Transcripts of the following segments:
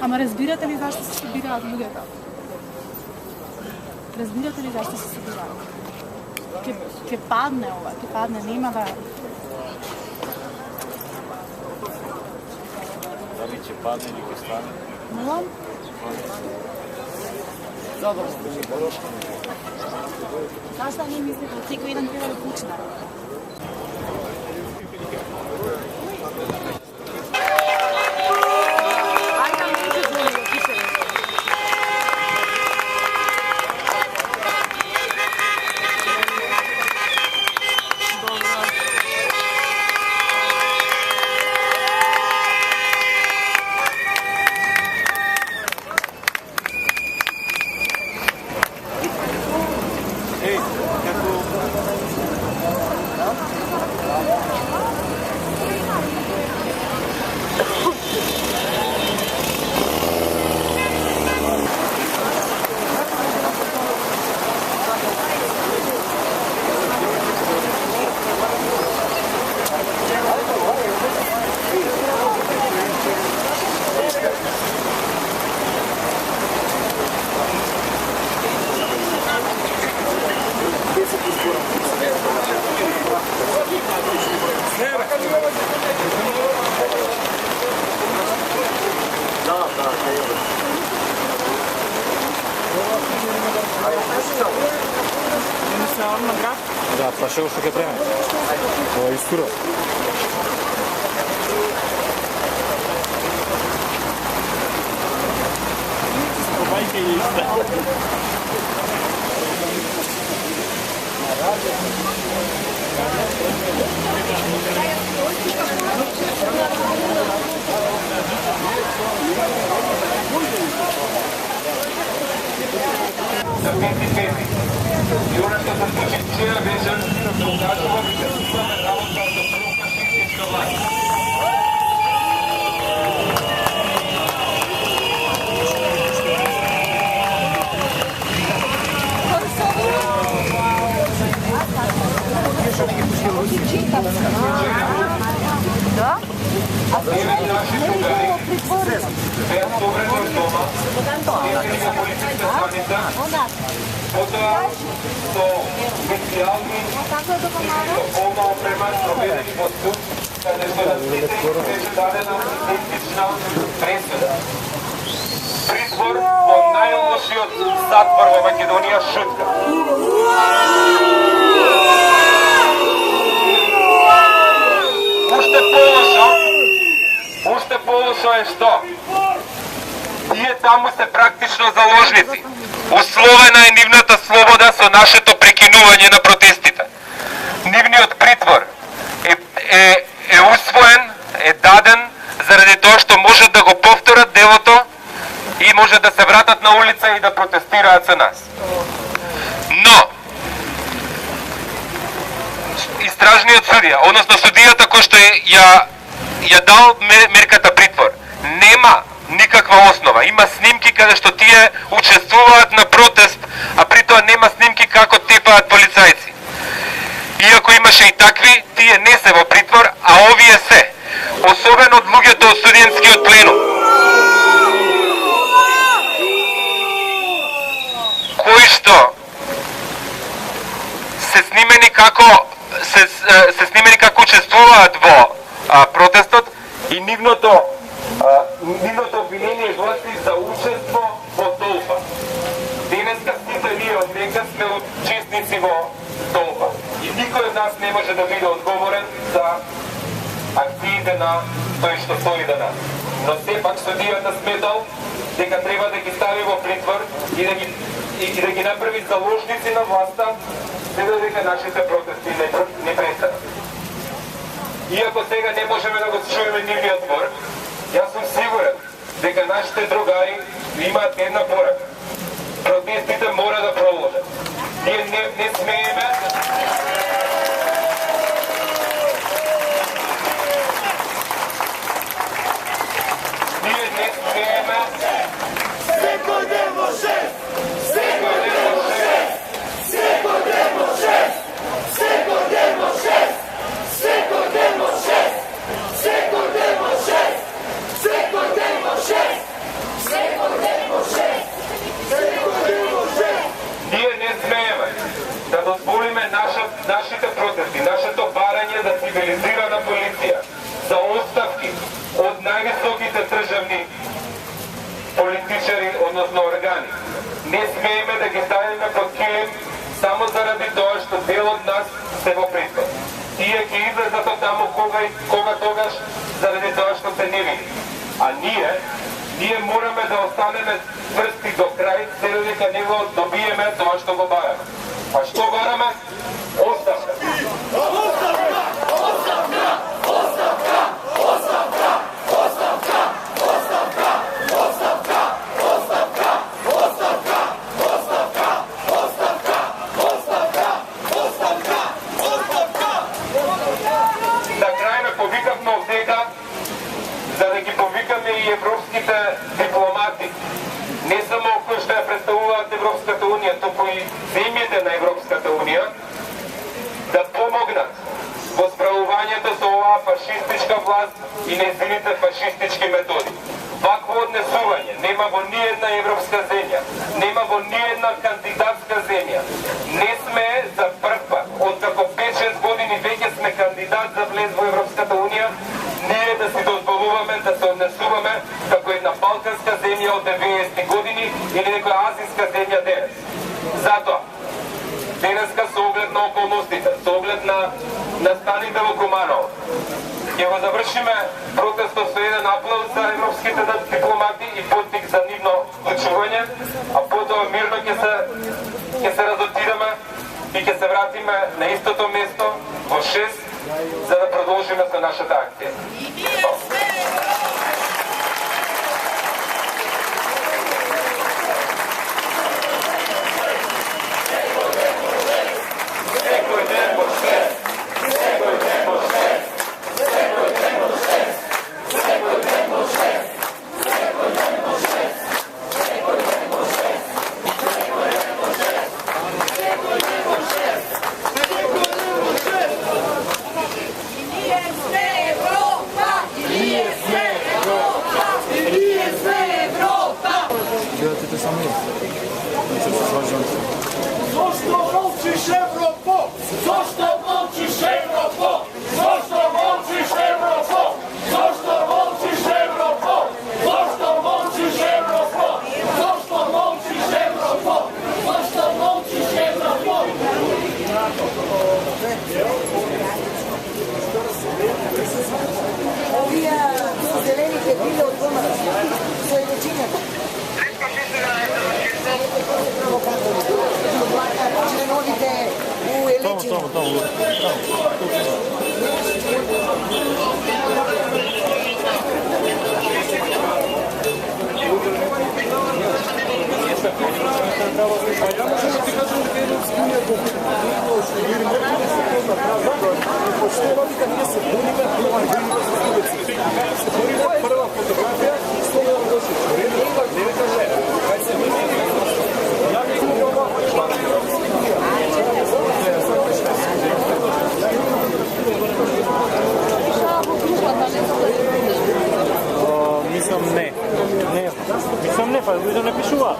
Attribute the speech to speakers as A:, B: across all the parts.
A: Ама разбирате ли зашто се собираат луѓето? Разбирате ли зашто се собираат? Ке падне ова, ке падне, нема да...
B: Дали ќе падне или ќе стане?
A: Молам? Зашто не мислите, од секој еден треба да почне?
B: Да, па што ќе преме? Ова е истура. Скобајте и исте.
C: Јурната позиција беше покажува дека имаме работа со профашистичка власт.
A: Да? А
C: Нашите удари беа собрани од дома, стигнали во полициската станица, потоа со специјални олна опрема проведени во суд, каде што на сите беше дадена идентична пресуда. Притвор во најлошиот затвор во Македонија, Шутка. Уште полошо е што? Тие таму се практично заложници. Условена е нивната слобода со нашето прекинување на протестите. Нивниот притвор е усвоен, е даден заради тоа што можат да го повторат делото и може да се вратат на улица и да протестираат со нас. Но истражниот судија, односно судијата кој што ја дал мерката притвор, нема никаква основа. Има снимки каде што тие учествуваат на протест, а при тоа нема снимки како тепаат полицајци. Иако имаше и такви, тие не се во притвор, а овие се. Особено од луѓето од студентскиот пленум, кои што се снимени како учествуваат во протестот и нивното обвинение гласи за учество во толпа. Денеска сите ние од дека сме учесници во толпа. И никој од нас не може да биде одговорен за акциите на тој што стои до нас. Но сепак судијата сметал дека треба да ги стави во притвор и да ги направи заложници на власта, за дека нашите протести не престанат. Иако сега не можеме да го чуеме нивниот збор, јас сум сигурен дека нашите другари имаат една порака. Протестите мора да продолжат. Ние не смееме високите државни политичари, односно органи. Не смееме да ги ставиме под килим само заради тоа што дел од нас се во притвор. Тие ќе излезат од таму кога тогаш заради тоа што се не види. А ние мораме да останеме цврсти до крај, се дека не го добиеме тоа што го бараме. А што бараме? Оставка! Оставка! Оставка! Оставка! Оставка! Оставка! Оставка! Оставка! Оставка! Оставка! Оставка! Оставка! Оставка! Оставка! Оставка! На крај ме повикавме овдека за да ги повикаме и европските дипломати. Не само кои што ја представуваат Европската Унија, туку и земјите на Европската Унија, да помогнат во справувањето со оваа фашистичка власт и нејзините фашистички методи. Вакво однесување нема во ниједна европска земја, нема во ниједна кандидатска земја. Не сме за прв пат, откако 5-6 години веќе сме кандидат за влез во Европската Унија, ние да си дозволуваме да се однесуваме како една балканска земја од 90-ти години или некоја азијска земја денес. Затоа, денеска со оглед на околностите, со оглед на станите во Куманово, ќе го завршиме протестот со еден аплауз за европските дипломати и поттик за нивно вклучување, а потоа мирно ќе се разотидаме и ќе се вратиме на истото место во 6 за да продолжиме со нашата акција.
B: Гледате сами.
D: Zašto molčiš Evropo? Zašto molčiš Evropo? Zašto molčiš Evropo? Zašto molčiš Evropo? Zašto molčiš Evropo? Zašto molčiš Evropo? Zašto molčiš Evropo?
E: Ovija zelenih bile od doma, svoje većine.
D: Prva fotografija,
B: Мислам не. Мислам не, па луѓето не пишува.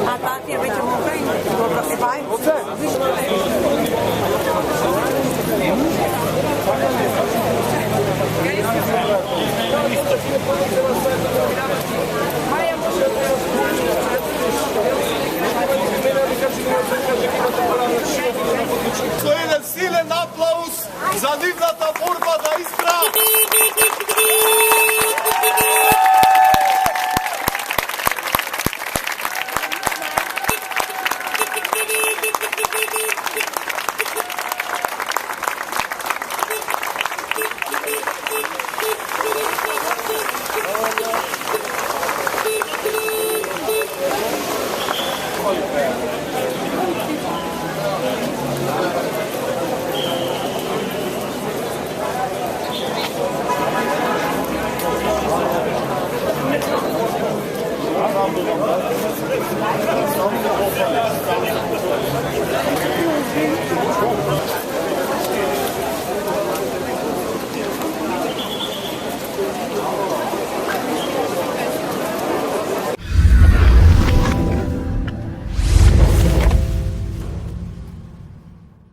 E: A partija već je u Ukrajini, dobro se bavi.
D: To je jedan silen aplauz za divnata borba da ispravi.
B: Alhamdulillah.